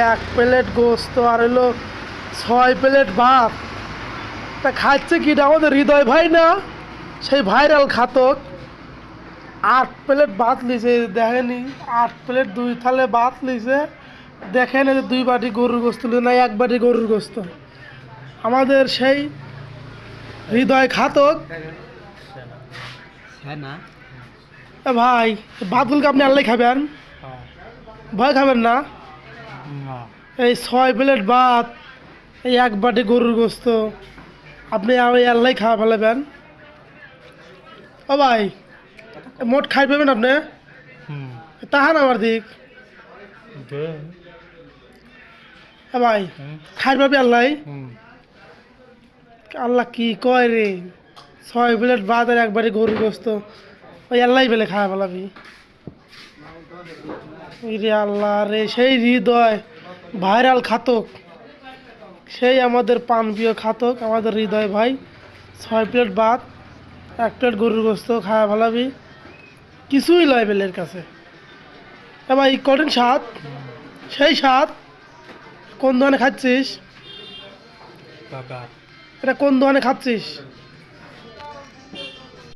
এক প্লেট গোস্ত আর হলো 6 প্লেট ভাত। তা খাচ্ছে কি আমাদের হৃদয় ভাই না, সেই ভাইরাল খাতক। 8 প্লেট ভাত লিছে, দেখেনি 8 প্লেট 2 থালে ভাত লিছে। দেখেন এই যে 2 বাটি গরুর গোস্ত লিছে না 1 বাটি গরুর গোস্ত। আমাদের সেই হৃদয় খাতক। ভাই ভাতগুলোকে আপনি আল্লাহ খাবেন, ভয় খাবেন না। এই 6 প্লেট ভাত, এই 1 বাটি গরুর গোস্ত আপনি আল্লাহ খাওয়া ফেলাবেন। ও ভাই মোট খাই পাবেন আপনি, তাহান আমার দিক ভাই খাই পাবি আল্লাহ। আল্লাহ কি কয় রে, 6 প্লেট ভাত আর 1 বাটি গরুর গোস্ত ওই আল্লাহ পেলে খাওয়া ফেলাবি রে। আল্লাহ রে, সেই হৃদয় ভাইরাল খাতক, সেই আমাদের প্রাণপ্রিয় খাতক আমাদের হৃদয় ভাই। 6 প্লেট ভাত 1 প্লেট গরুর গোস্ত খাওয়া ফেলাবি, কিছুই লয় বেলের কাছে। এবার এই কঠিন স্বাদ, সেই স্বাদ কোন দোকানে খাচ্ছিস? এটা কোন দোকানে খাচ্ছিস?